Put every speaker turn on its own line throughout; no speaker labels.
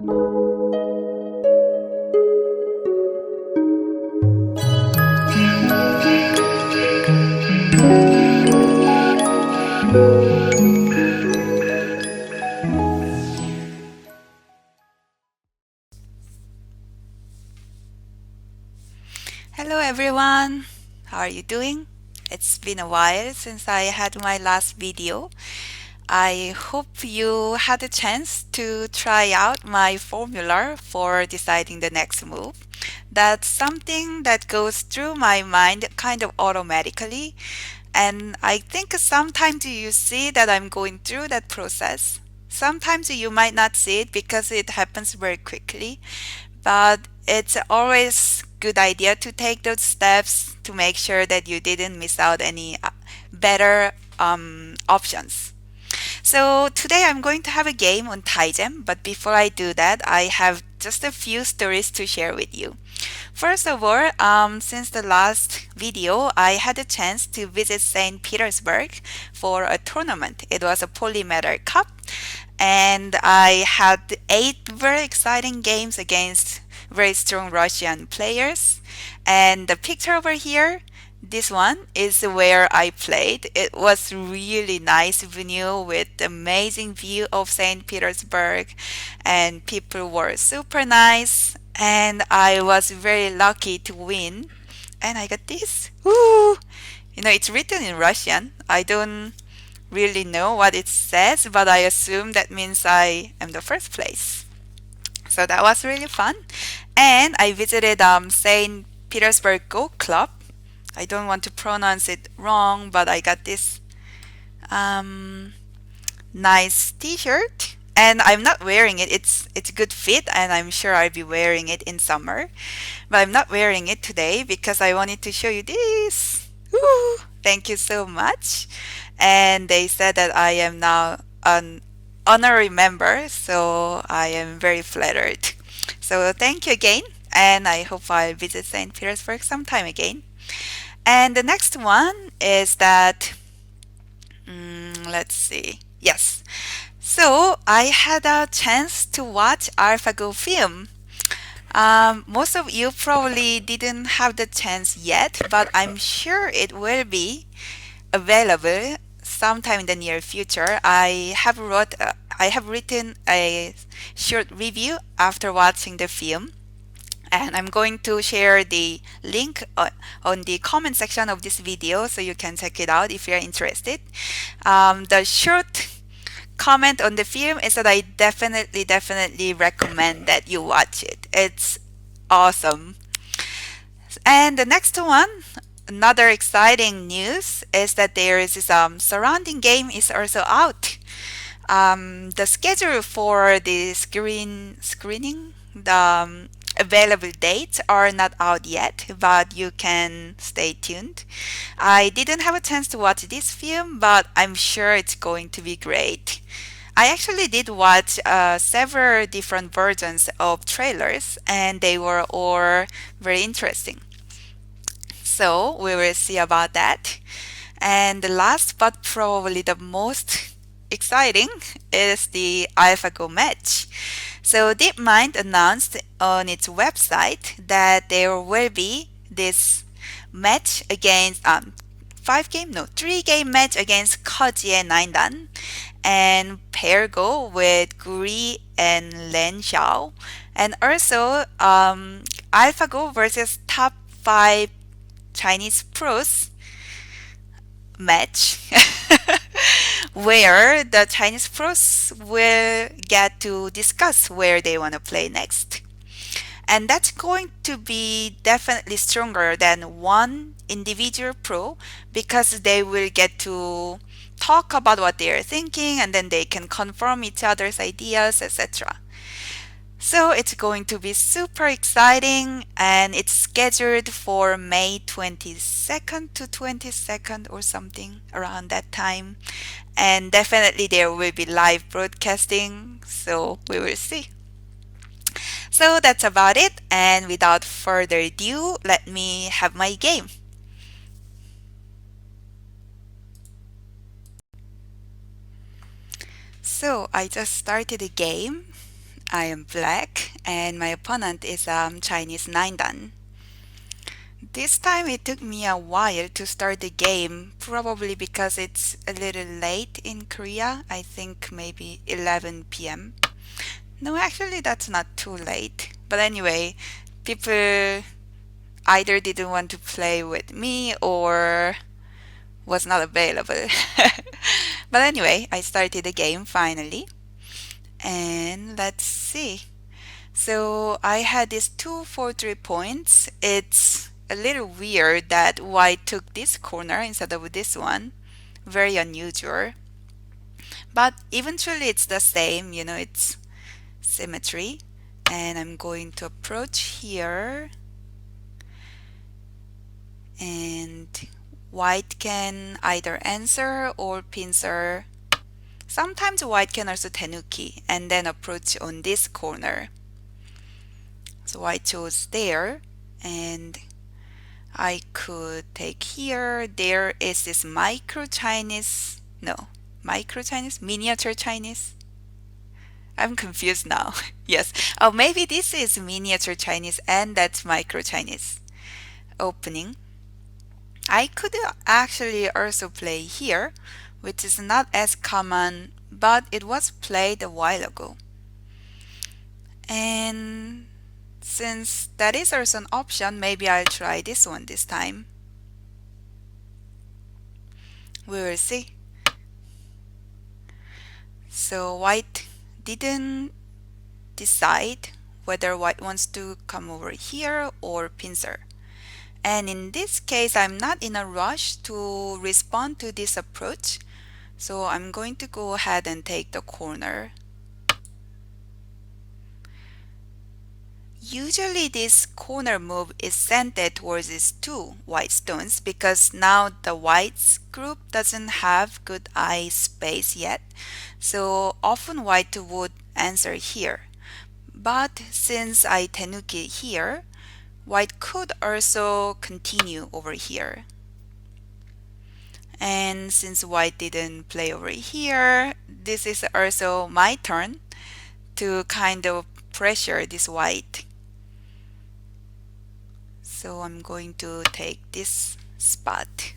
Hello everyone, how are you doing? It's been a while since I had my last video. I hope you had a chance to try out my formula for deciding the next move. That's something that goes through my mind kind of automatically, and I think sometimes you see that I'm going through that process. Sometimes you might not see it because it happens very quickly, but it's always good idea to take those steps to make sure that you didn't miss out any better options. So today I'm going to have a game on Taijin, but before I do that, I have just a few stories to share with you. First of all, since the last video, I had a chance to visit St. Petersburg for a tournament. It was a Polymetal Cup, and I had 8 very exciting games against very strong Russian players. And the picture over here, this one is where I played. It was really nice venue with amazing view of St. Petersburg, and people were super nice, and I was very lucky to win. And I got this. Woo! It's written in Russian. I don't really know what it says, but I assume that means I am the first place. So that was really fun. And I visited St. Petersburg Go Club. I don't want to pronounce it wrong, but I got this um, nice T-shirt, and I'm not wearing it. It's a good fit, and I'm sure I'll be wearing it in summer. But I'm not wearing it today because I wanted to show you this. Woo! Thank you so much. And they said that I am now an honorary member, so I am very flattered. So thank you again, and I hope I'll visit St. Petersburg sometime again. And the next one is that, let's see. Yes. So I had a chance to watch AlphaGo film. Most of you probably didn't have the chance yet, but I'm sure it will be available sometime in the near future. I have written a short review after watching the film, and I'm going to share the link on the comment section of this video so you can check it out if you're interested. The short comment on the film is that I definitely recommend that you watch it. It's awesome. And the next one, another exciting news is that there is this surrounding game is also out. The schedule for the screening, the available dates are not out yet, but you can stay tuned. I didn't have a chance to watch this film, but I'm sure it's going to be great. I actually did watch several different versions of trailers, and they were all very interesting. So we will see about that. And the last but probably the most exciting is the AlphaGo match. So DeepMind announced on its website that there will be this match against 3 game match against Koji and Naindan, and pair go with Guri and Len Xiao, and also AlphaGo versus top 5 Chinese pros match where the Chinese pros will get to discuss where they want to play next. And that's going to be definitely stronger than one individual pro because they will get to talk about what they are thinking, and then they can confirm each other's ideas, etc. So it's going to be super exciting, and it's scheduled for May 22nd to 22nd or something around that time. And definitely there will be live broadcasting, so we will see. So that's about it, and without further ado, let me have my game. So I just started a game, I am black and my opponent is Chinese 9 dan. This time it took me a while to start the game, probably because it's a little late in Korea. I think maybe 11 p.m. No, actually, that's not too late. But anyway, people either didn't want to play with me or was not available. But anyway, I started the game finally. And let's see. So I had these two for 3 points. It's a little weird that white took this corner instead of this one. Very unusual. But eventually it's the same, it's symmetry. And I'm going to approach here. And white can either answer or pincer. Sometimes white can also tenuki and then approach on this corner. So I chose there and I could take here. There is this micro Chinese, no, micro Chinese, miniature Chinese. I'm confused now. Yes. Oh, maybe this is miniature Chinese and that's micro Chinese opening. I could actually also play here, which is not as common, but it was played a while ago. And since that is also an option, maybe I'll try this one this time. We will see. So white didn't decide whether white wants to come over here or pincer. And in this case, I'm not in a rush to respond to this approach. So I'm going to go ahead and take the corner. Usually this corner move is sent towards these two white stones because now the whites group doesn't have good eye space yet. So often white would answer here. But since I tenuki here, white could also continue over here. And since white didn't play over here, this is also my turn to kind of pressure this white. So I'm going to take this spot.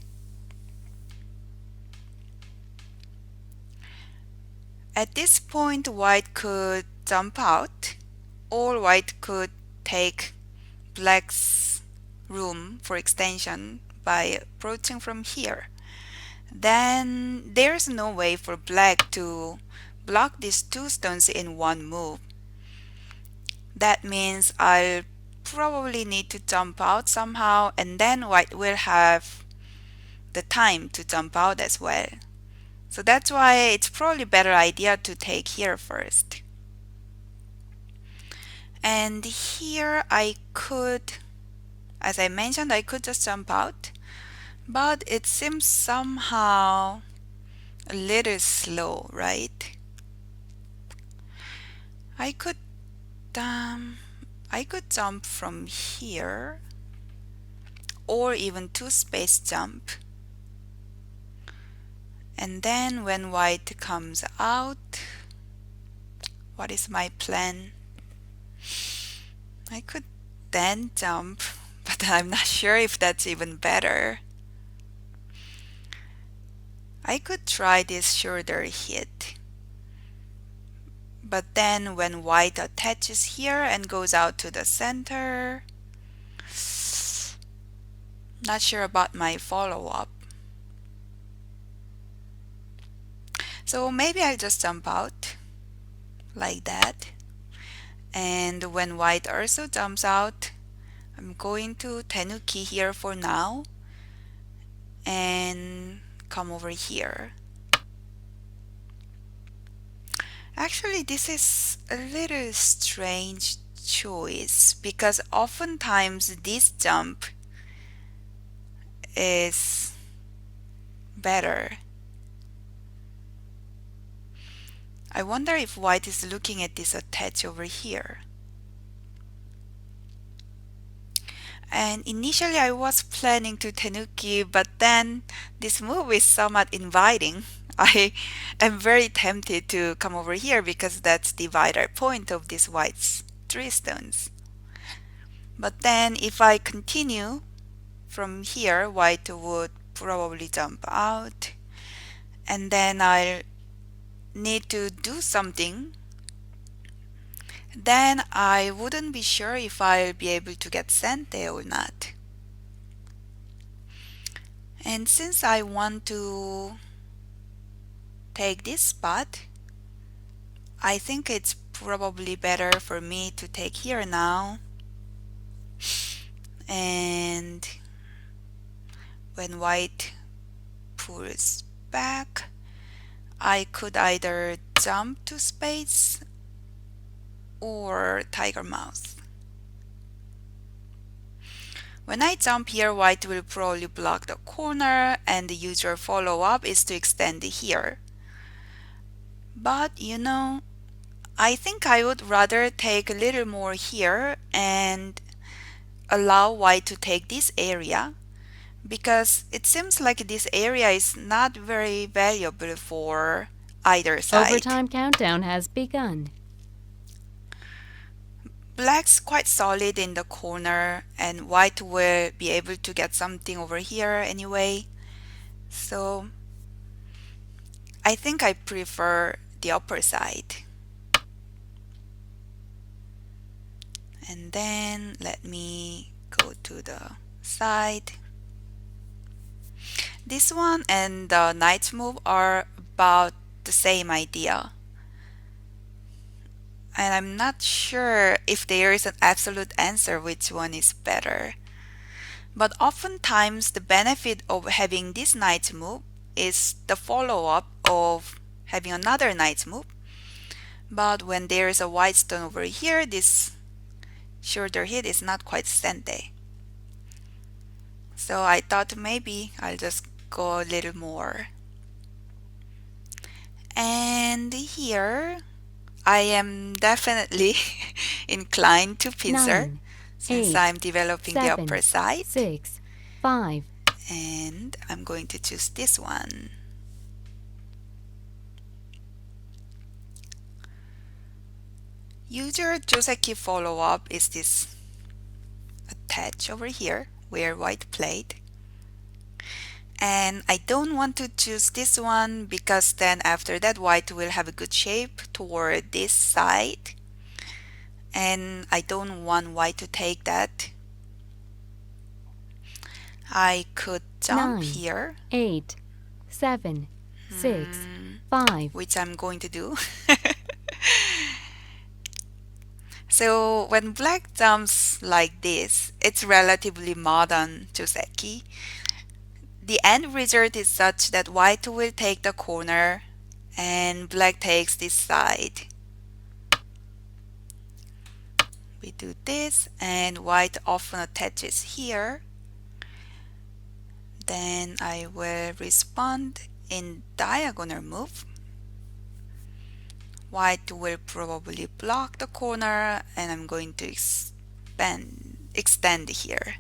At this point, white could jump out, or white could take black's room for extension by approaching from here. Then there's no way for black to block these two stones in one move. That means I'll probably need to jump out somehow, and then white will have the time to jump out as well. So that's why it's probably better idea to take here first. And here I could, as I mentioned, I could just jump out, but it seems somehow a little slow, right? I could jump from here or even two space jump. And then when white comes out, what is my plan? I could then jump, but I'm not sure if that's even better. I could try this shoulder hit. But then when white attaches here and goes out to the center, not sure about my follow-up. So maybe I'll just jump out like that. And when white also jumps out, I'm going to tenuki here for now and come over here. Actually, this is a little strange choice because oftentimes this jump is better. I wonder if white is looking at this attach over here. And initially I was planning to tenuki, but then this move is somewhat inviting. I am very tempted to come over here because that's the vital point of these white three stones. But then if I continue from here, white would probably jump out, and then I'll need to do something. Then I wouldn't be sure if I'll be able to get sent there or not. And since I want to take this spot, I think it's probably better for me to take here now. And when white pulls back, I could either jump to spades or tiger mouth. When I jump here, white will probably block the corner, and the usual follow-up is to extend here. But I think I would rather take a little more here and allow white to take this area, because it seems like this area is not very valuable for either side.
Overtime countdown has begun.
Black's quite solid in the corner, and white will be able to get something over here anyway. So I think I prefer the upper side. And then let me go to the side. This one and the knight's move are about the same idea. And I'm not sure if there is an absolute answer which one is better. But oftentimes the benefit of having this knight's move is the follow-up of having another knight's move. But when there is a white stone over here, this shoulder hit is not quite sente. So I thought maybe I'll just go a little more. And here I am definitely inclined to pincer
9,
since
8,
I'm developing the
7,
upper side.
6, 5.
And I'm going to choose this one. Usual Joseki follow-up is this attach over here where white played. And I don't want to choose this one because then after that white will have a good shape toward this side. And I don't want white to take that. I could jump
9,
here,
8, 7, 6, 5.
which I'm going to do. So when black jumps like this, it's relatively modern Joseki. The end result is such that white will take the corner and black takes this side. We do this and white often attaches here. Then I will respond in diagonal move. White will probably block the corner and I'm going to extend here.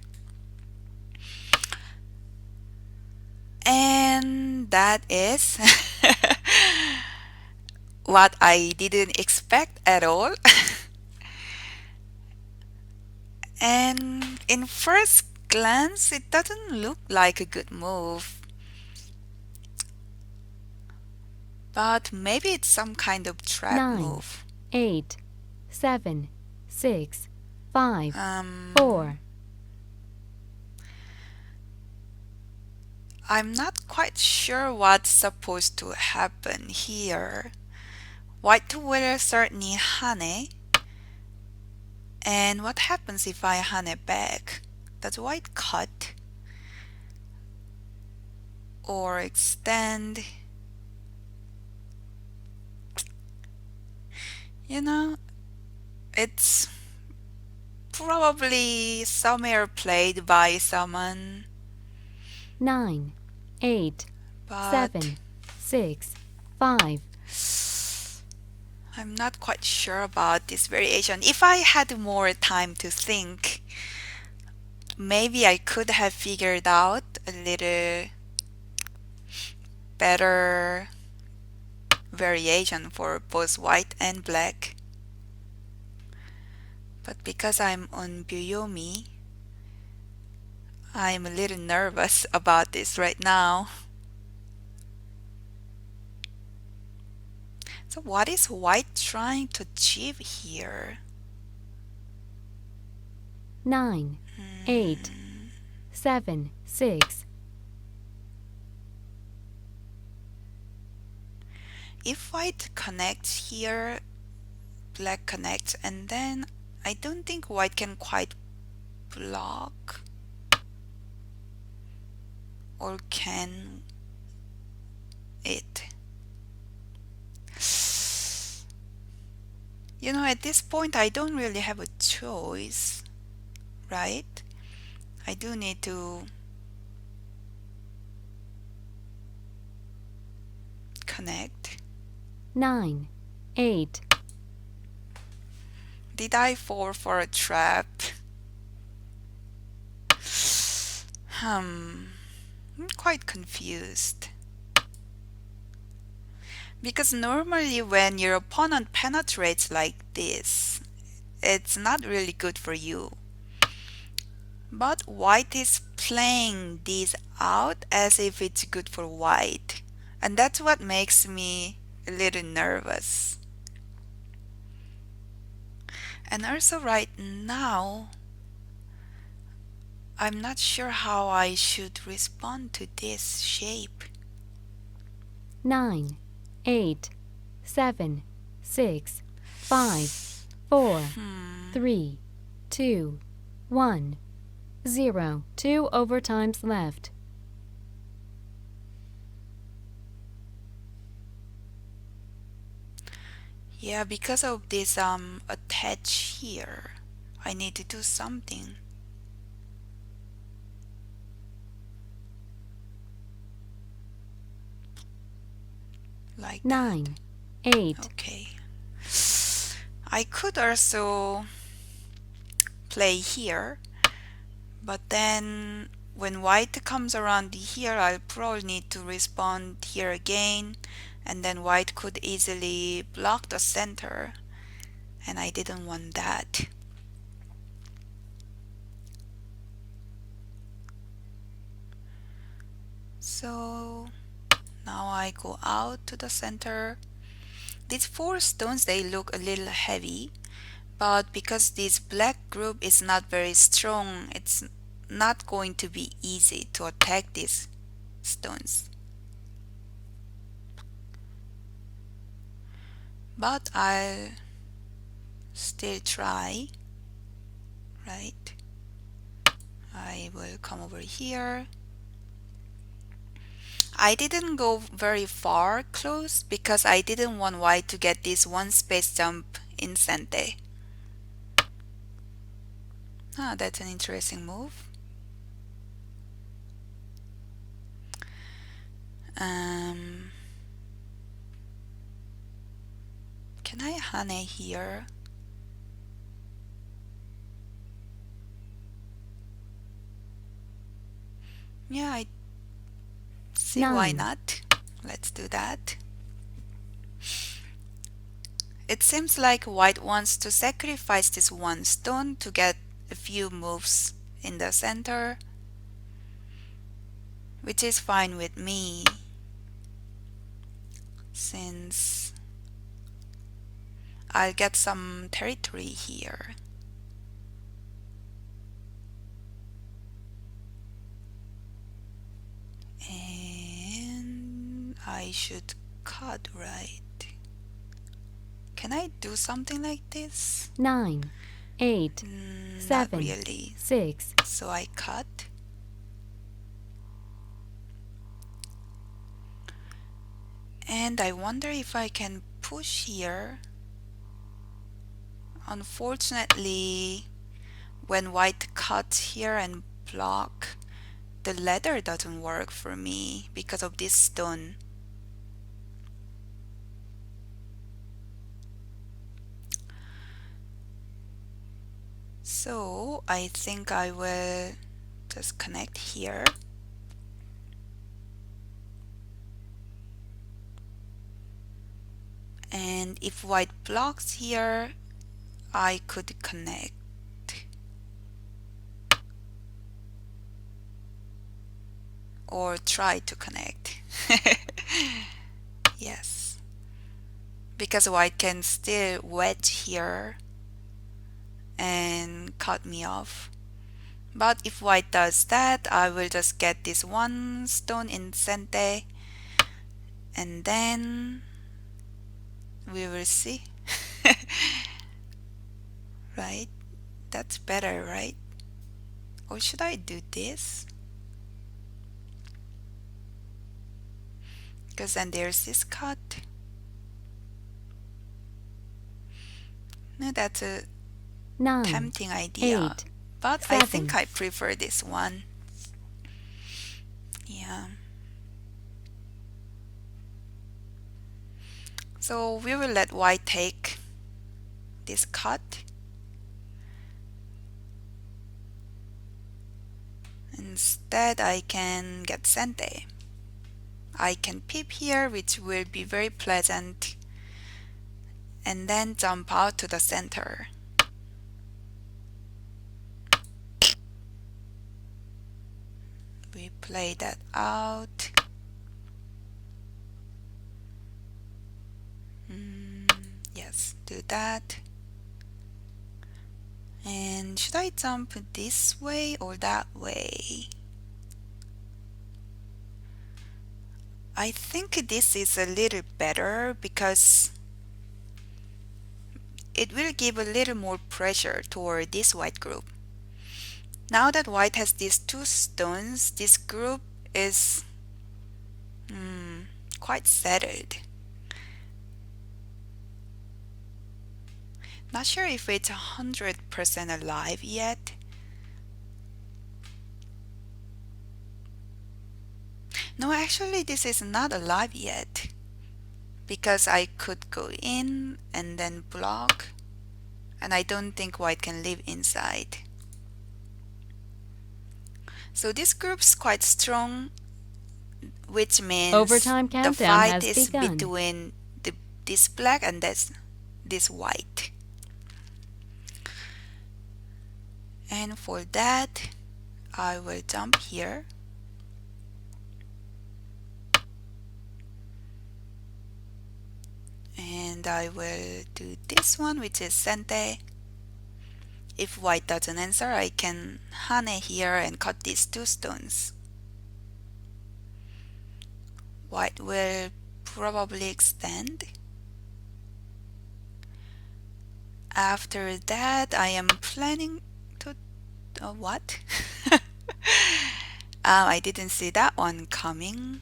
And that is what I didn't expect at all. And in first glance, it doesn't look like a good move. But maybe it's some kind of trap
9,
move.
8, 7, 6, 5, 4.
I'm not quite sure what's supposed to happen here. White will certainly hane. And what happens if I hane back? Does white cut? Or extend? It's probably somewhere played by someone.
9, 8,
But
7, 6, 5.
I'm not quite sure about this variation. If I had more time to think, maybe I could have figured out a little better variation for both white and black. But because I'm on Byoyomi, I'm a little nervous about this right now. So what is white trying to achieve here?
9, 8, 7, 6.
If white connects here, black connects, and then I don't think white can quite block. Or can it? You know, at this point, I don't really have a choice, right? I do need to connect.
9, 8.
Did I fall for a trap? I'm quite confused. Because normally when your opponent penetrates like this, it's not really good for you. But white is playing this out as if it's good for white. And that's what makes me a little nervous. And also right now, I'm not sure how I should respond to this shape.
9, 8, 7, 6, 5, 4, 3, 2, 1, 0. 2 overtimes left.
Yeah, because of this attach here, I need to do something. Like
9, 8.
that. Okay. I could also play here, but then when white comes around here, I'll probably need to respond here again, and then white could easily block the center, and I didn't want that. So now I go out to the center. These 4 stones, they look a little heavy, but because this black group is not very strong, it's not going to be easy to attack these stones. But I'll still try, right? I will come over here. I didn't go very far close because I didn't want white to get this one space jump in Sente. Ah, that's an interesting move. Can I hane here? Yeah, I see why
9.
not. Let's do that. It seems like white wants to sacrifice this one stone to get a few moves in the center, which is fine with me since I'll get some territory here. And I should cut, right? Can I do something like this?
9, 8,
Not
7,
really.
6.
So I cut. And I wonder if I can push here. Unfortunately, when white cuts here and block, the ladder doesn't work for me because of this stone. So I think I will just connect here. And if white blocks here, I could connect. Or try to connect. Yes. Because white can still wedge here and cut me off. But if white does that, I will just get this one stone in center, and then we will see. Right? That's better, right? Or should I do this? Because then there's this cut. No, that's a
9,
tempting idea.
8,
But I think
7.
I prefer this one. Yeah. So we will let white take this cut. Instead, I can get sente. I can peep here, which will be very pleasant, and then jump out to the center. We play that out. Yes, do that. And should I jump this way or that way? I think this is a little better because it will give a little more pressure toward this white group. Now that white has these two stones, this group is quite settled. Not sure if it's 100% alive yet. No, actually this is not alive yet, because I could go in and then block, and I don't think white can live inside. So this group's quite strong, which means
Overtime
the
countdown
fight
has
is
begun.
between this black and this white. And for that, I will jump here. And I will do this one, which is sente. If white doesn't answer, I can hane here and cut these two stones. White will probably extend. After that, I am planning to... what? I didn't see that one coming.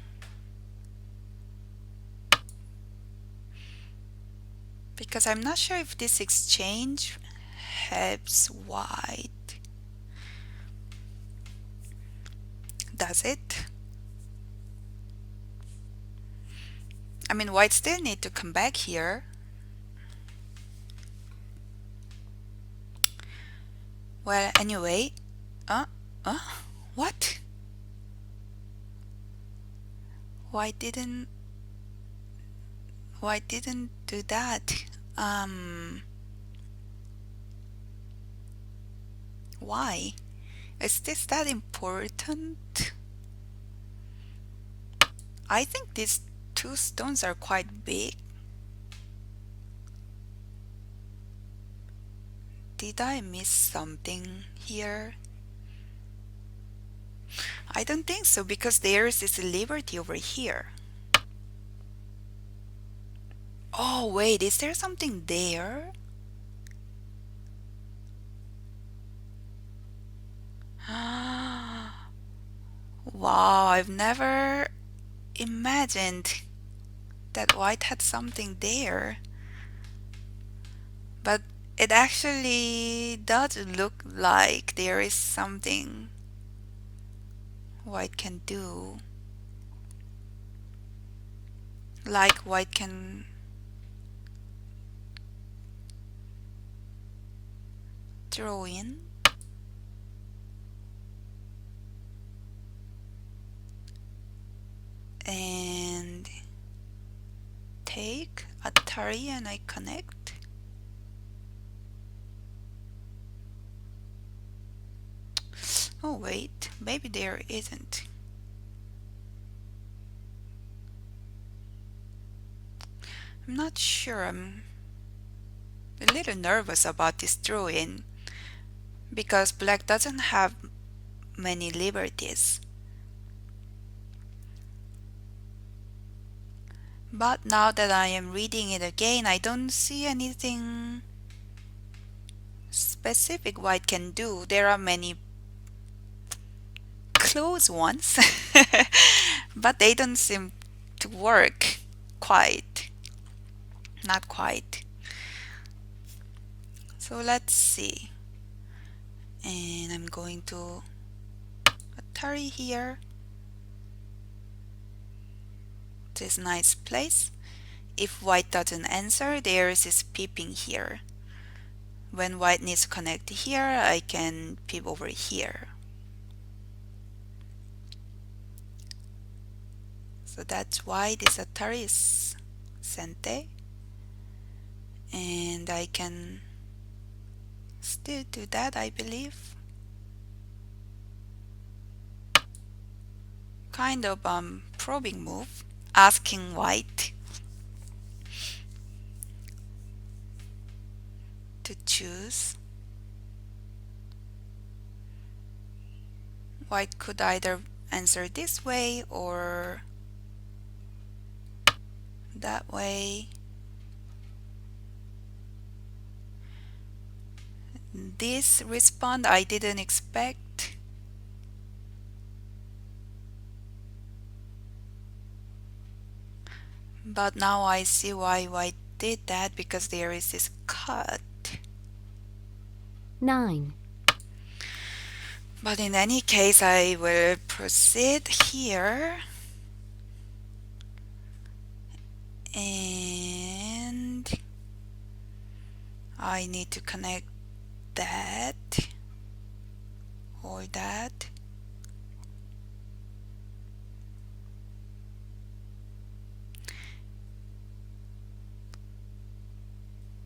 Because I'm not sure if this exchange helps white. Does it? I mean, white still need to come back here. Well, anyway. What? Why didn't do that? Why? Is this that important? I think these two stones are quite big. Did I miss something here? I don't think so, because there's this liberty over here. Oh wait, is there something there? Wow, I've never imagined that white had something there. But it actually does look like there is something white can do. Like white can throw in. And take, attack. Atari and I connect. Oh wait, maybe there isn't. I'm not sure. I'm a little nervous about this throw-in because black doesn't have many liberties. But now that I am reading it again, I don't see anything specific white can do. There are many close ones, but they don't seem to work quite. Not quite. So let's see. And I'm going to Atari here. This nice place. If white doesn't answer, there is this peeping here. When white needs to connect here, I can peep over here. So that's why this Atari is Sente. And I can still do that, I believe. Kind of probing move, asking white to choose. White could either answer this way or that way. This response I didn't expect. But now I see why white did that, because there is this cut.
9,
But in any case, I will proceed here. And I need to connect that or that.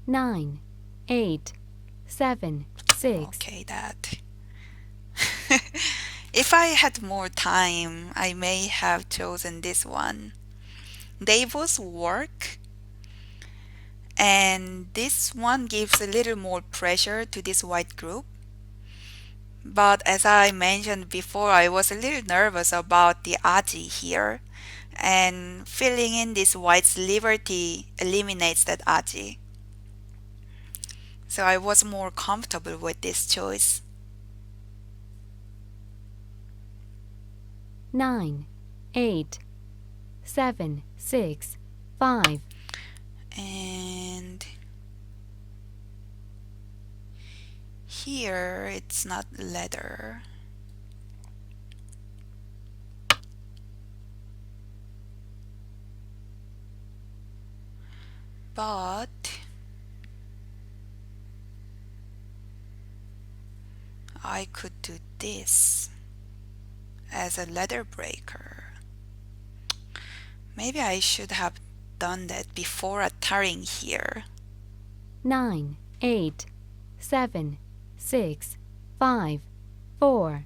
nine, 8, 7, 6.
Okay, that. If I had more time, I may have chosen this one. They both work, and this one gives a little more pressure to this white group. But as I mentioned before, I was a little nervous about the aji here, and filling in this white's liberty eliminates that aji. So I was more comfortable with this choice.
9, 8, 7, 6, 5.
And here it's not leather. But I could do this as a leather breaker. Maybe I should have done that before attarring here.
9, 8, 7, 6, 5, 4.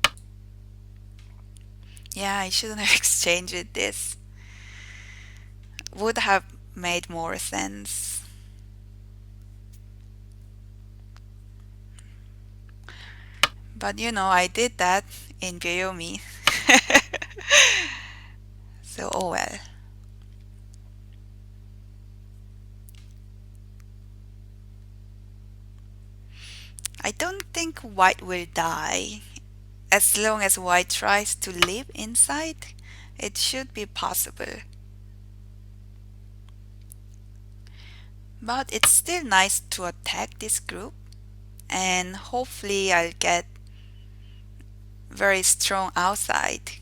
Yeah, I shouldn't have exchanged this. Would have made more sense. But you know, I did that in Byoyomi. So oh well. I don't think white will die. As long as white tries to live inside, it should be possible. But it's still nice to attack this group, and hopefully I'll get very strong outside.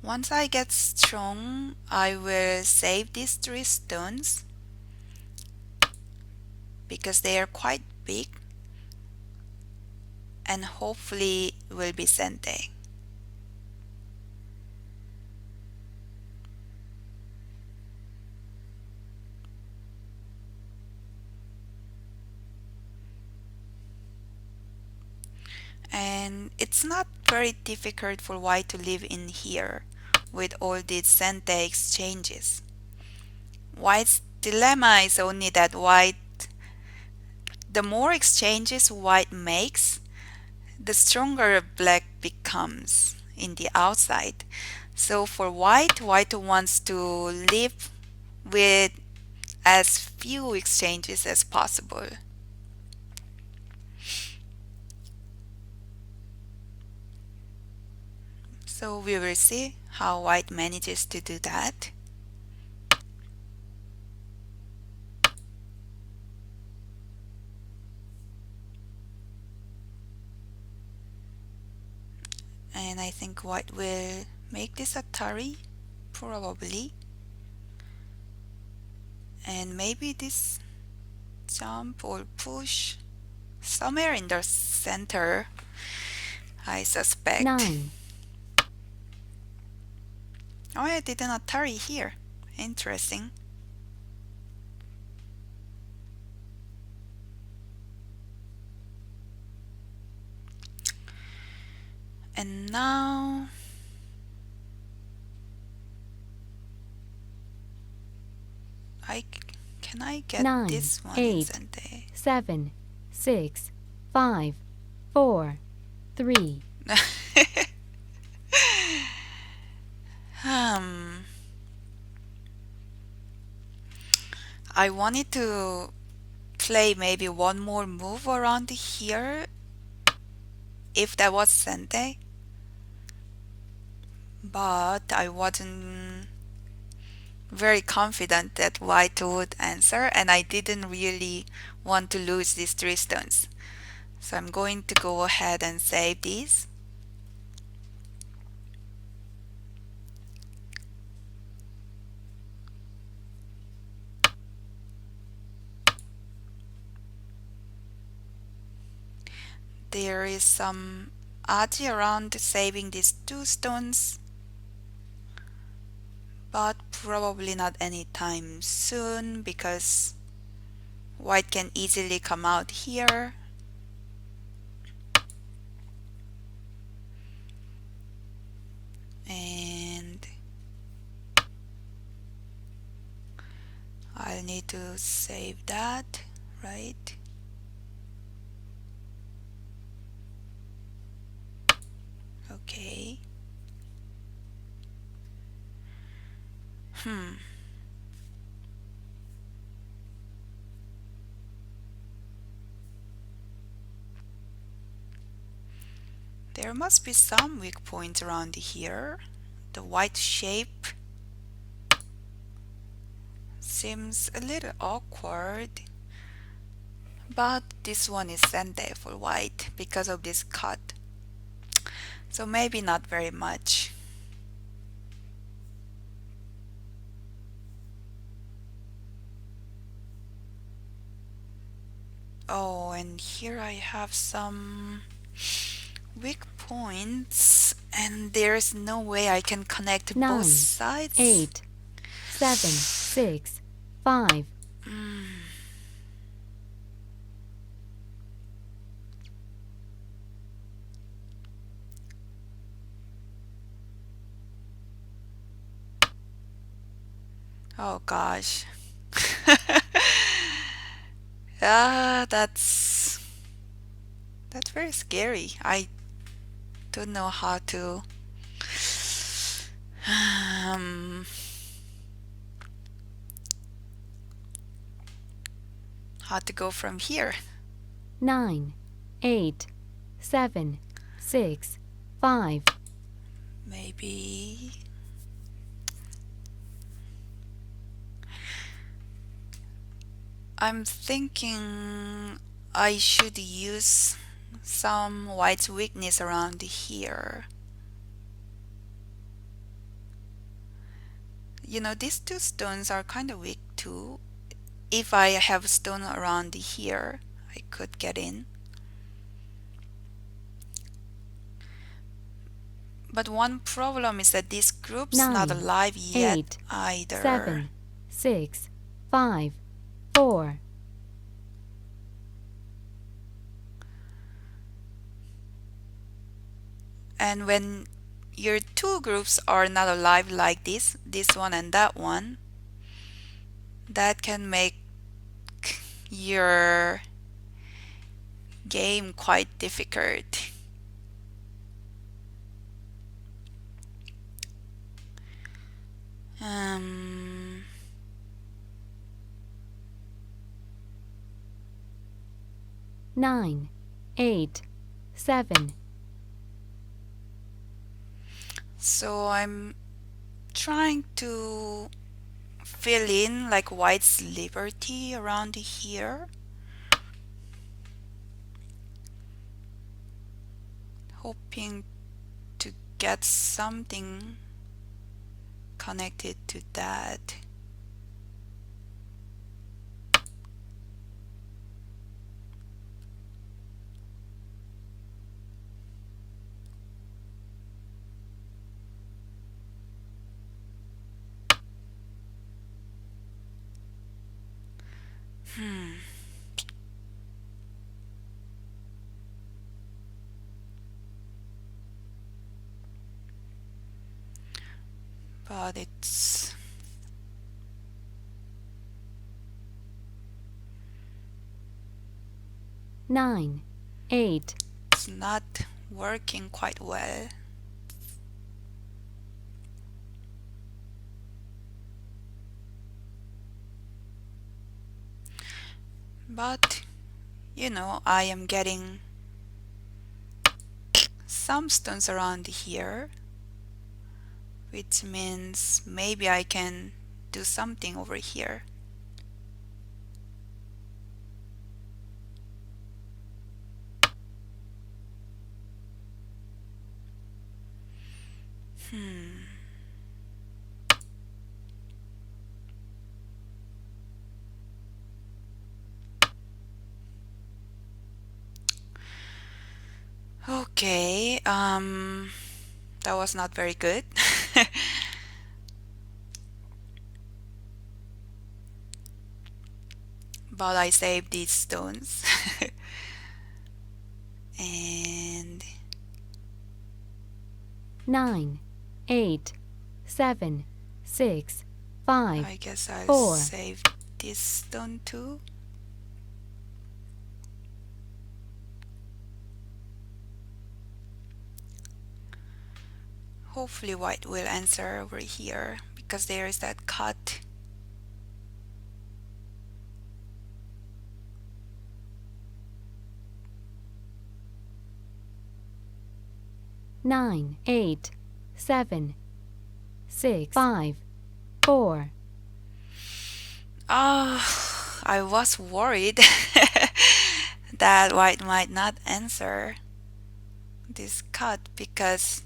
Once I get strong, I will save these 3 stones because they are quite big, and hopefully will be sente. it's not very difficult for white to live in here with all these center exchanges. White's dilemma is only that the more exchanges white makes, the stronger black becomes in the outside. So for white wants to live with as few exchanges as possible. So we will see how white manages to do that. And I think white will make this Atari, probably. And maybe this jump or push somewhere in the center, I suspect.
9,
Oh, I did an Atari here. Interesting. And now I can I get
9,
this one
8,
in center?
7, 6, 5, 4, 3,
Hmm. I wanted to play maybe one more move around here if that was center, but I wasn't very confident that white would answer, and I didn't really want to lose these 3 stones. So I'm going to go ahead and save these. There is some odds around saving these 2 stones, but probably not anytime soon because white can easily come out here. And I'll need to save that, right? Okay. There must be some weak points around here. The white shape seems a little awkward, but this one is center for white because of this cut. So maybe not very much. Oh, and here I have some weak points, and there's no way I can connect
9,
both sides.
8, 7, 6, 5,
Oh gosh. Ah, that's very scary. I don't know um, how to go from here.
9, 8, 7, 6, 5,
Maybe I'm thinking I should use some white's weakness around here. You know, these 2 stones are kind of weak too. If I have stone around here, I could get in. But one problem is that this group's not
9,
alive yet
8,
either.
7, 6, 5, 4,
And when your two groups are not alive like this one and that one, that can make your game quite difficult. Um,
9, 8, 7,
so I'm trying to fill in like white's liberty around here, hoping to get something connected to that. But it's
9, 8,
not working quite well. But I am getting some stones around here, which means maybe I can do something over here. Okay, that was not very good. But I saved these stones. And
9, 8, 7, 6, 5,
I guess I'll
4,
save this stone too. Hopefully white will answer over here because there is that cut.
9, 8, 7, 6, 5, 4,
I was worried that white might not answer this cut because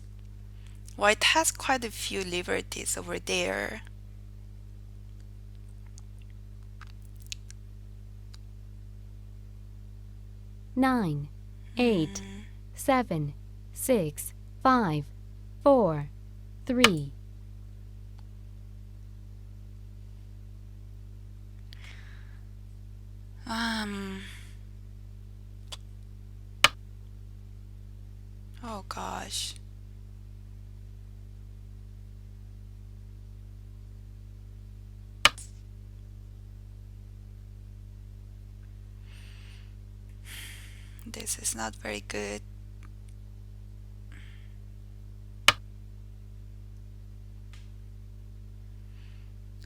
white has quite a few liberties over there.
Nine, 8, 7, 6, 5, 4, 3,
Um, oh gosh. This is not very good.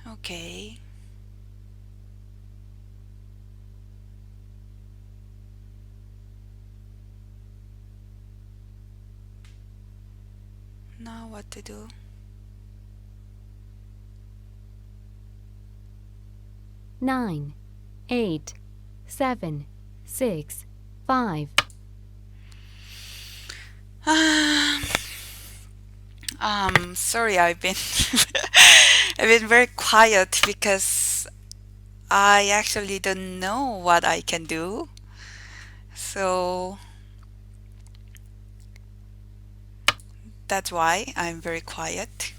Okay. Now what to do?
9, 8, 7, 6, 5,
Sorry, I've been I've been very quiet because I actually don't know what I can do. So that's why I'm very quiet.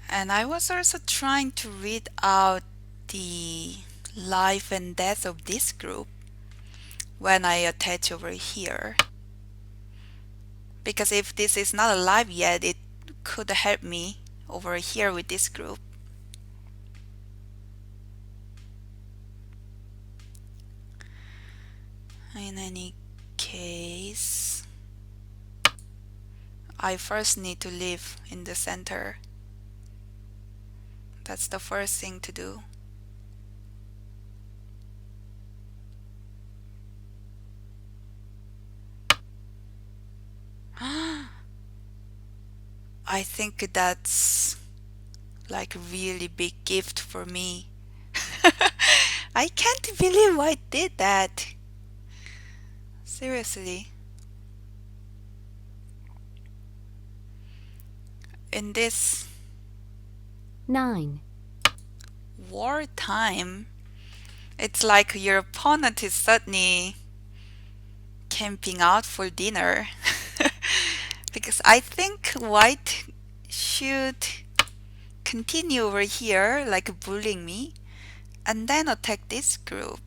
And I was also trying to read out the life and death of this group, when I attach over here. Because if this is not alive yet, it could help me over here with this group. In any case, I first need to live in the center. That's the first thing to do. I think that's like a really big gift for me. I can't believe I did that. Seriously. In this
9,
wartime, it's like your opponent is suddenly camping out for dinner. Because I think white should continue over here, like bullying me, and then attack this group.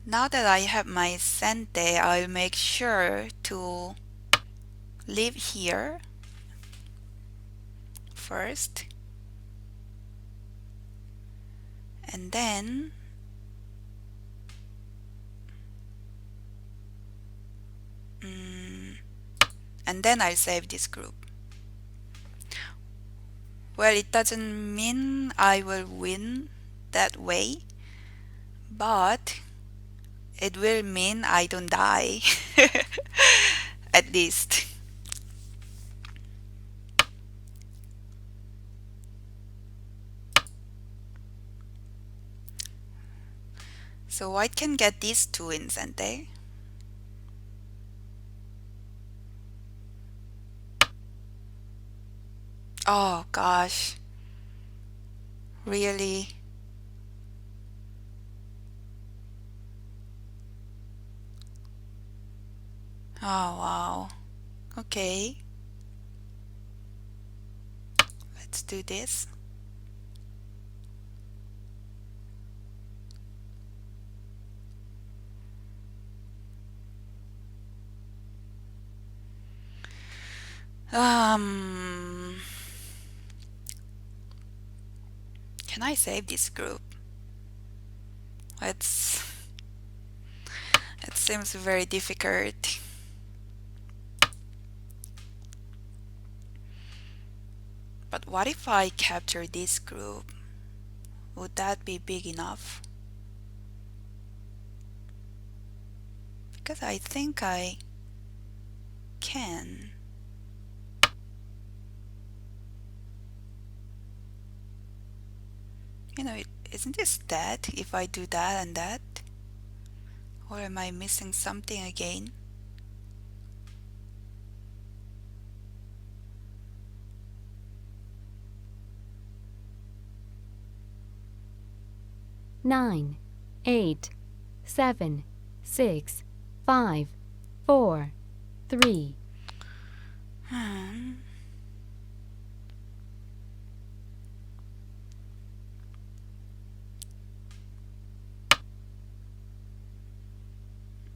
Now that I have my sente, I'll make sure to live here first, and then I'll save this group. Well, it doesn't mean I will win that way, but it will mean I don't die. At least. So white can get these two in Sente. Oh gosh. Really? Oh wow. Okay. Let's do this. Um, can I save this group? It's it seems very difficult. But what if I capture this group? Would that be big enough? Because I think I can. You know, isn't this dead if I do that and that? Or am I missing something again?
Nine, 8, 7, 6, 5, 4, 3.
Hmm.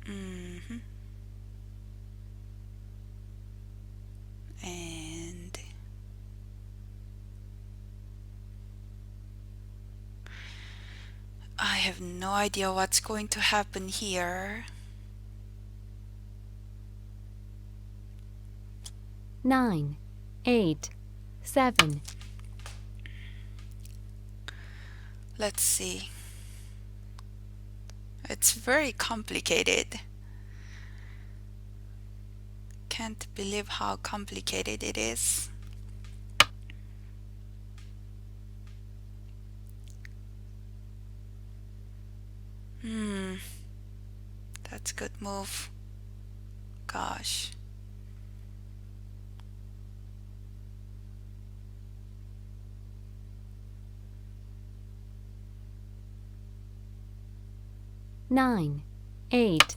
Mm-hmm. And I have no idea what's going to happen here.
9, 8, 7.
Let's see. It's very complicated. Can't believe how complicated it is. That's a good move. Gosh.
Nine, 8.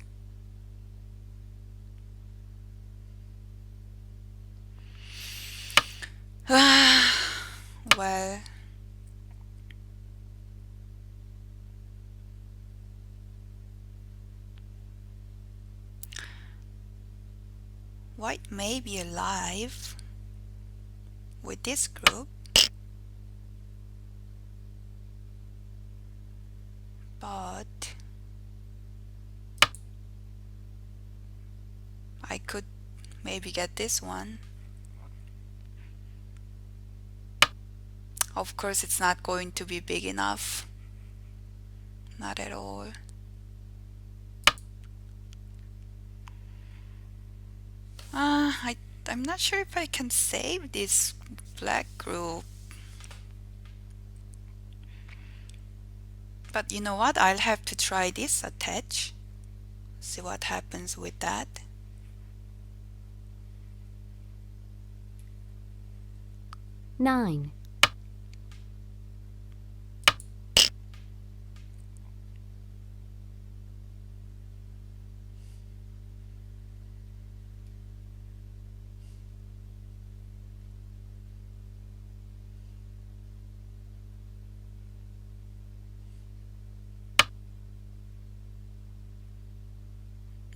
Well, White may be alive with this group, but I could maybe get this one. Of course, it's not going to be big enough. Not at all. I'm not sure if I can save this black group. But you know what? I'll have to try this attach. See what happens with that.
Nine.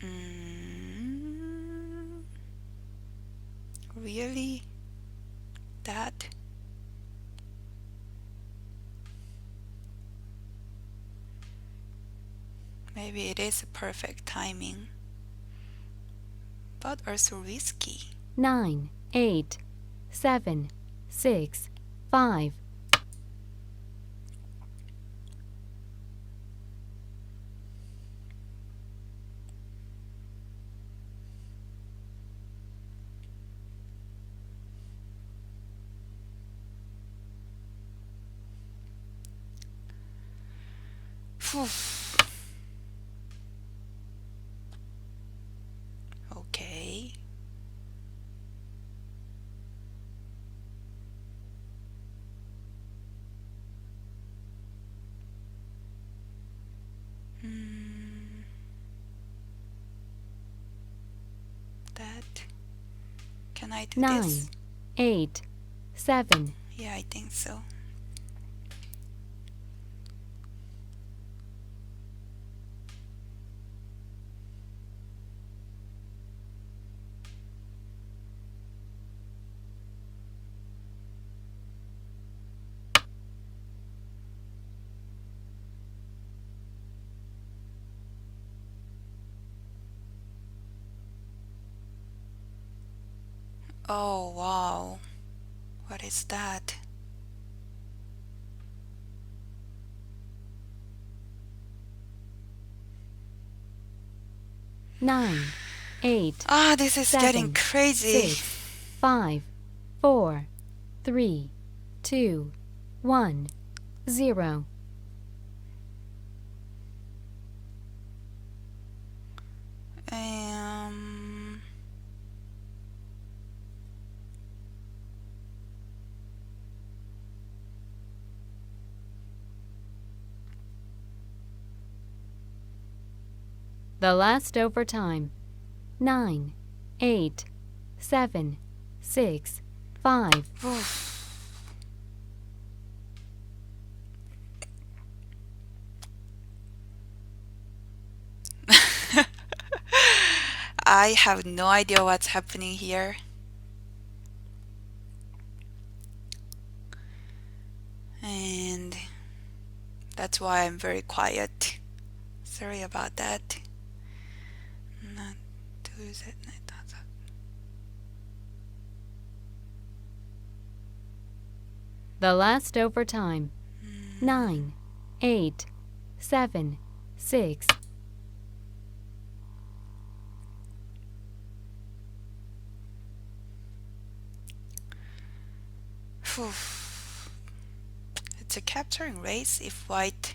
Mm, really? That? Maybe it is a perfect timing, but also risky.
9, 8, 7, 6, 5.
Phew. Okay. Hmm. That. Can I do
9,
this?
8, 7.
Yeah, I think so. Oh, wow. What is that?
Nine, eight,
Ah, this is getting
7,
crazy.
6, 5, 4, 3, 2, 1, 0.
Um,
The last overtime. 9, 8, 7, 6, 5.
I have no idea what's happening here. And that's why I'm very quiet. Sorry about that. Not to set net data.
The last overtime. 9, 8, 7, 6.
Phew. It's a capturing race if white,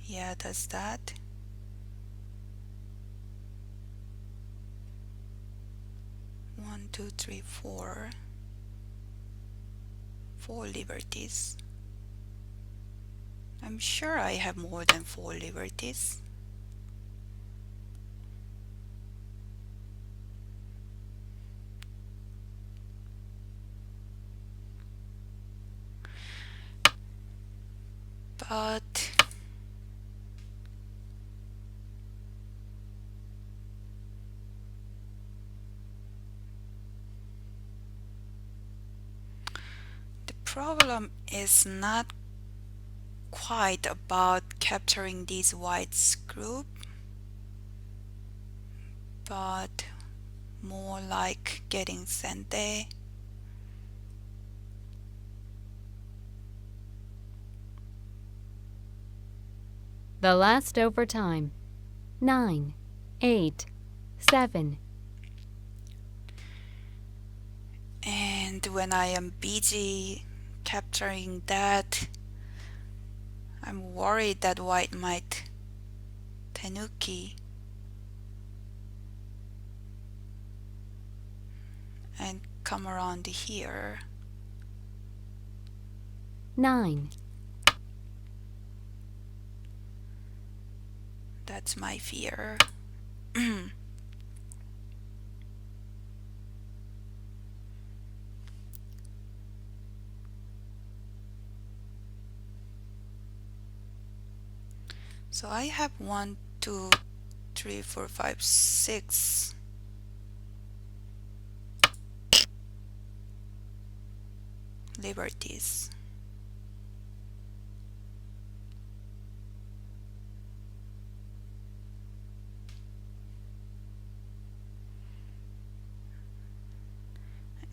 yeah, does that. One, two, three, four. 4 liberties. I'm sure I have more than 4 liberties. But problem is not quite about capturing these whites group, but more like getting Sente.
The last overtime. 9, 8, 7.
And when I am busy capturing that, I'm worried that white might tenuki and come around here.
9.
That's my fear. So I have 1, 2, 3, 4, 5, 6 liberties.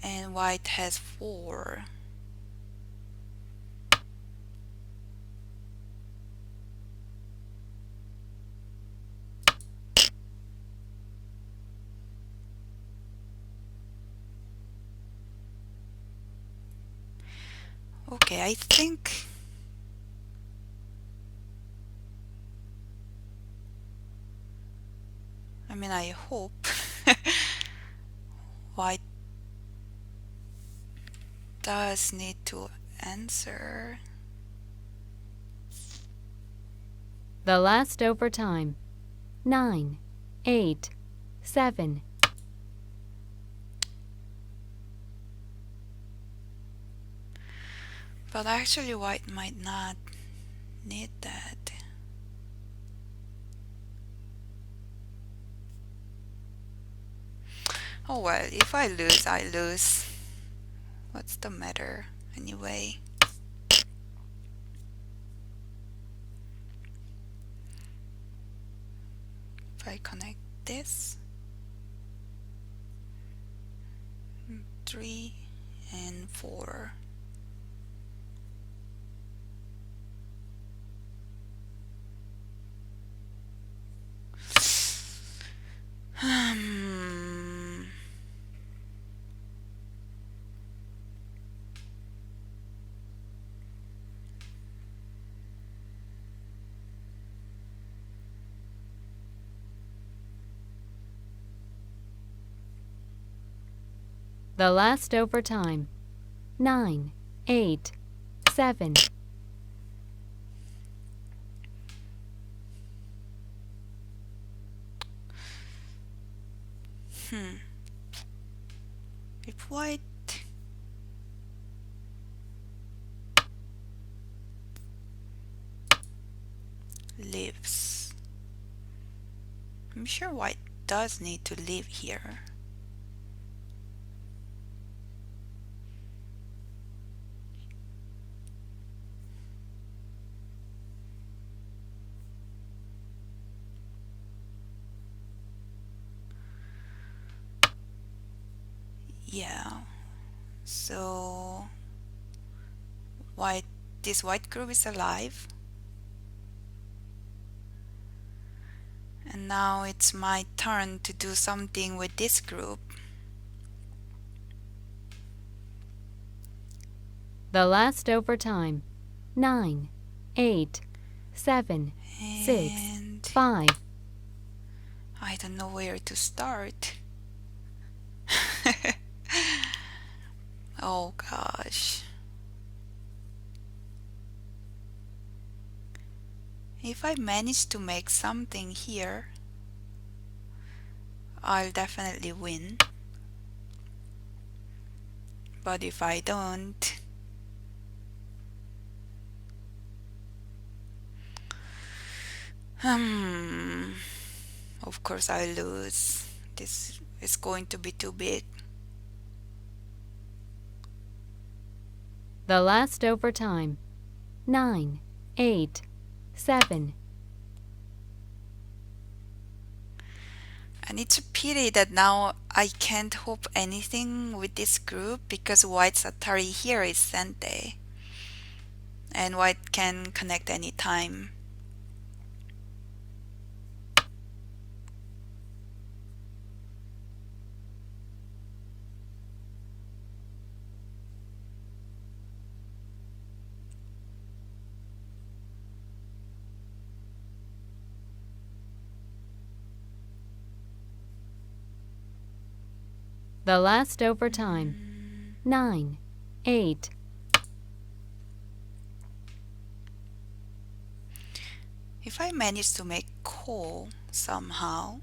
And white has 4. Okay, I think I hope white does need to answer.
The last overtime. 9, 8, 7.
But actually white might not need that. Oh well, if I lose, I lose. What's the matter anyway? If I connect this, 3 and 4. Hmm.
The last overtime. 9, 8, 7.
If white lives, I'm sure white does need to live here. Yeah. So white, this white group is alive. And now it's my turn to do something with this group.
The last overtime. 9, 8, 7, 6,
And
5.
I don't know where to start. Oh gosh. If I manage to make something here, I'll definitely win. But if I don't, hmm, of course I lose. This is going to be too big.
The last overtime. 9, 8, 7.
And it's a pity that now I can't hope anything with this group because White's Atari here is Sente. And White can connect anytime.
The last overtime. 9, 8.
If I manage to make call somehow,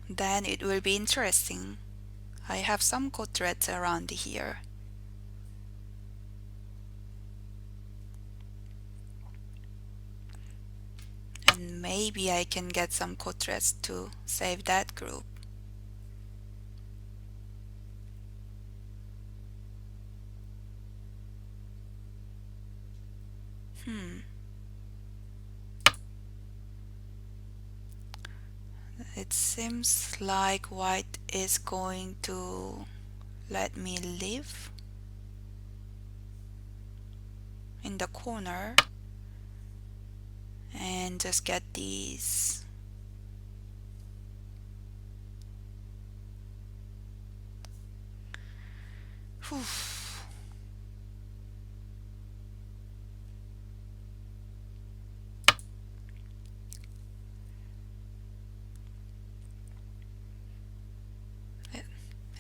then it will be interesting. I have some code threads around here. And maybe I can get some code threads to save that group. It seems like White is going to let me live in the corner and just get these. Whew.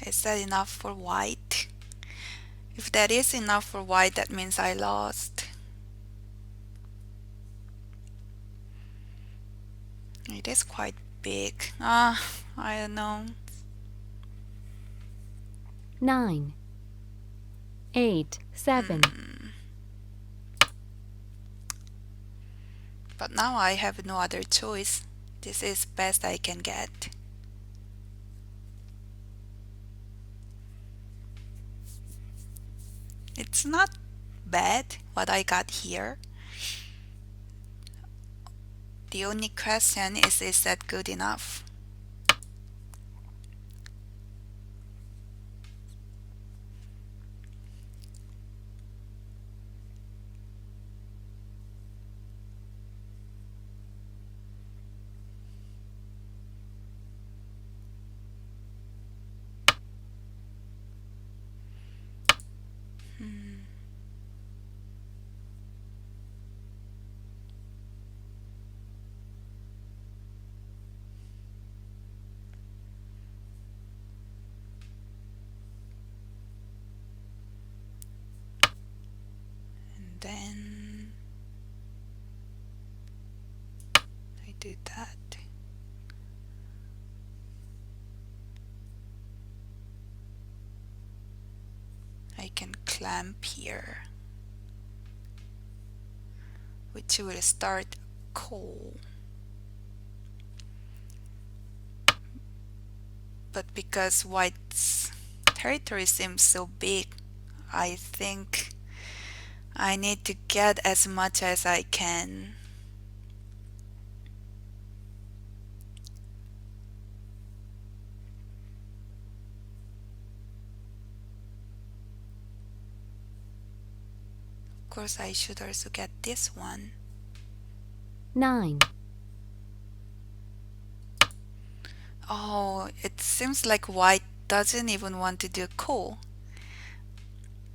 Is that enough for White? If that is enough for White, that means I lost. It is quite big. I don't know.
9, 8, 7.
But now I have no other choice. This is best I can get. It's not bad what I got here. The only question is that good enough? And then I do that. I can clamp here, which will start call. But because White's territory seems so big, I think I need to get as much as I can. Of course, I should also get this one.
9,
Oh, it seems like White doesn't even want to do call.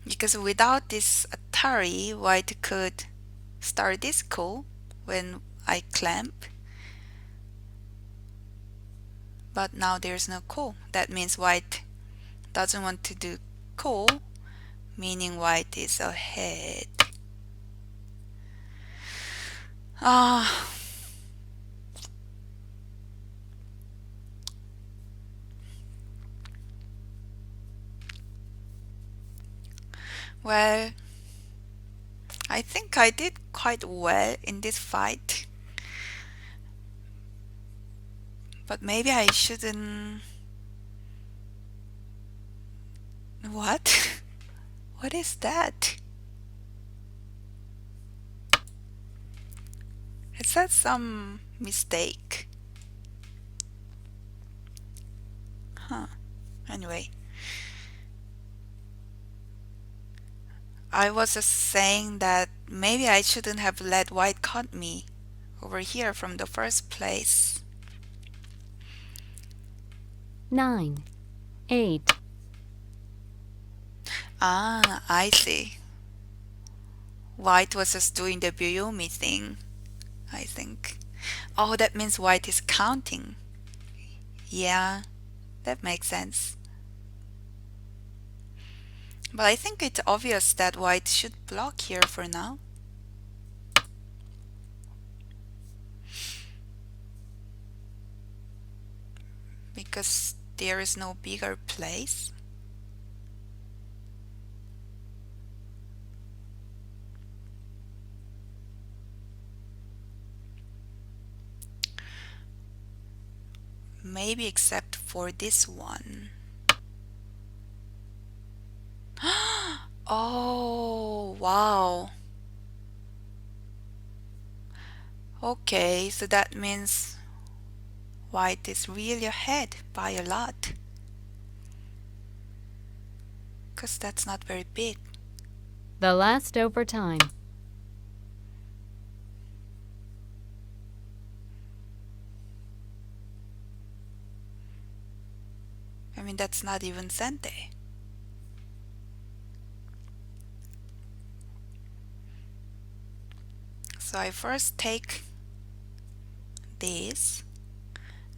Because without this Atari, White could start this call when I clamp. But now there's no call. That means White doesn't want to do call, meaning White is ahead. Ah. Well, I think I did quite well in this fight. But maybe I shouldn't. What? What is that? Is that some mistake? Huh. Anyway, I was just saying that maybe I shouldn't have let white cut me over here from the first place.
9, 8,
Ah, I see. White was just doing the Byoyomi thing, I think. Oh, that means white is counting. Yeah, that makes sense. But I think it's obvious that white should block here for now. Because there is no bigger place. Maybe except for this one. Oh, wow. Okay, so that means white is really ahead by a lot. Because that's not very big.
the last overtime.
I mean, that's not even sente. So I first take this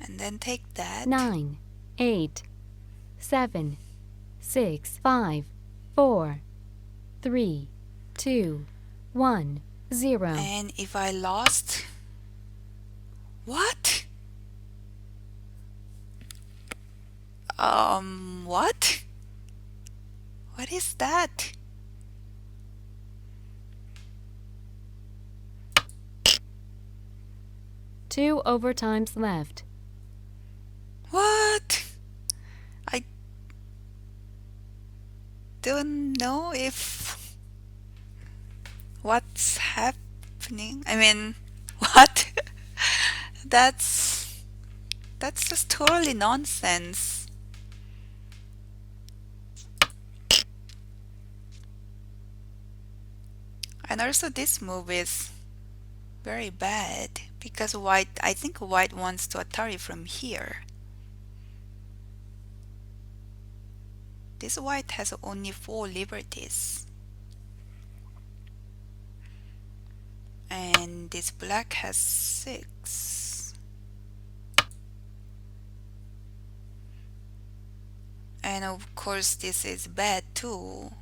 and then take that.
9, 8, 7, 6, 5, 4, 3, 2, 1, 0.
And if I lost, what? What? What is that?
Two overtimes left.
What? I don't know if what's happening. I mean, what? That's that's just totally nonsense. And also this move is very bad because white, I think white wants to Atari from here. This white has only 4 liberties. And this black has 6. And of course this is bad too.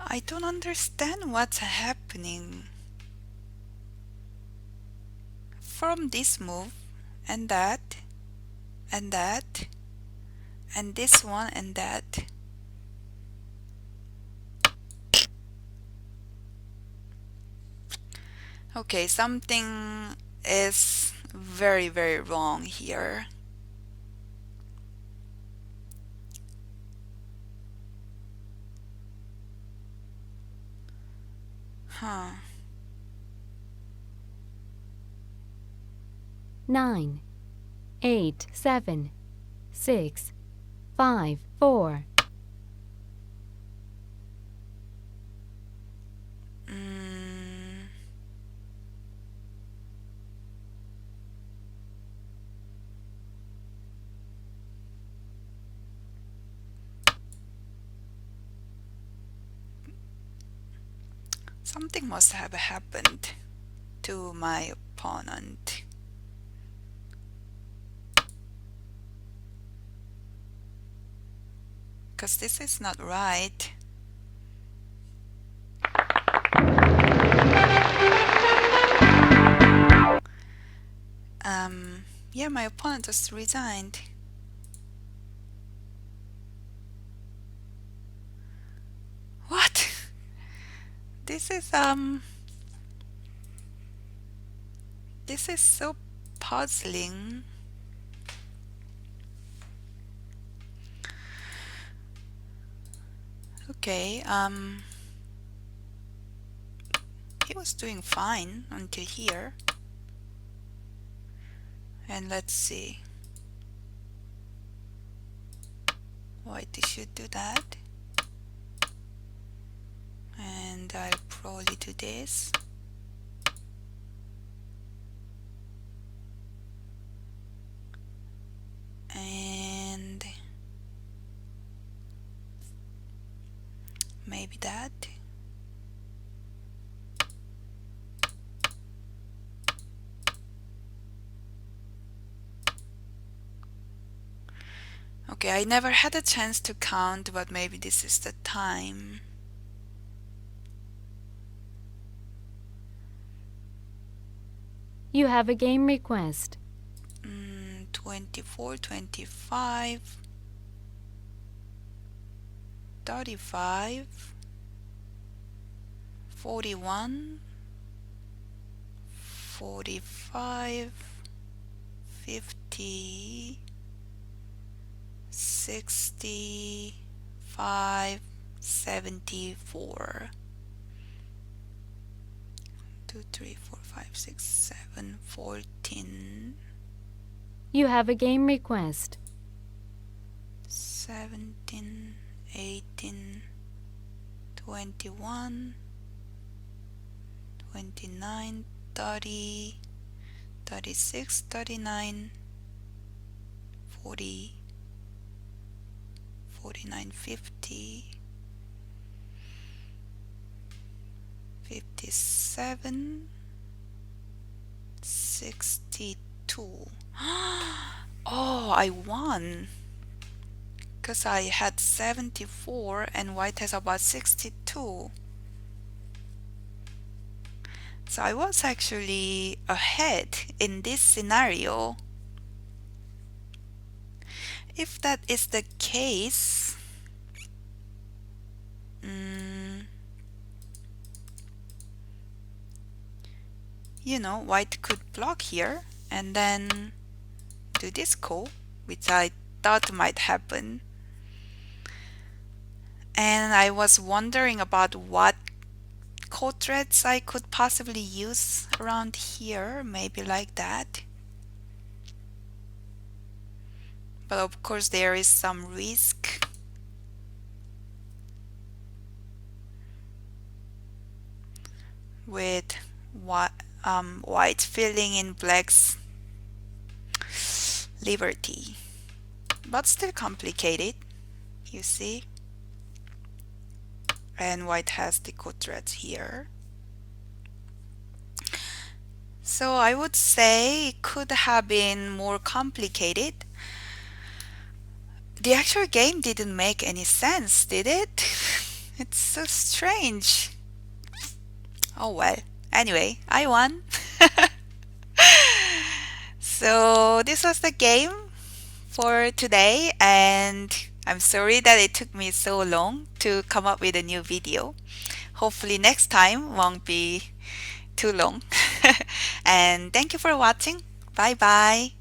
I don't understand what's happening. From this move and that and that and this one and that. Okay, something is very, very wrong here. Huh.
9, 8, 7, 6, 5, 4.
Mm, something must have happened to my opponent. Because this is not right. Yeah, my opponent just resigned. What? This this is so puzzling. Okay, he was doing fine until here. And let's see. White should do that. And I'll probably do this. And maybe that. Okay, I never had a chance to count, but maybe this is the time.
You have a game request.
24, 25, 35, 41, 45, 50, 65, 74. 2, 3, 4, 5, 6, 7, 14,
You have a game request.
17, 18, 21, 29, 30, 36, 39, 40, 49, 50, 57, 62. Oh, I won! Because I had 74 and white has about 62. So I was actually ahead in this scenario. If that is the case, you know, white could block here and then do this call, which I thought might happen. And I was wondering about what code threads I could possibly use around here, maybe like that. But of course there is some risk. With white filling in black's liberty. But still complicated, you see. And white has the code threads here. So I would say it could have been more complicated. The actual game didn't make any sense, did it? It's so strange. Oh well. Anyway, I won. So this was the game for today, and I'm sorry that it took me so long to come up with a new video. Hopefully next time won't be too long. And thank you for watching. Bye bye.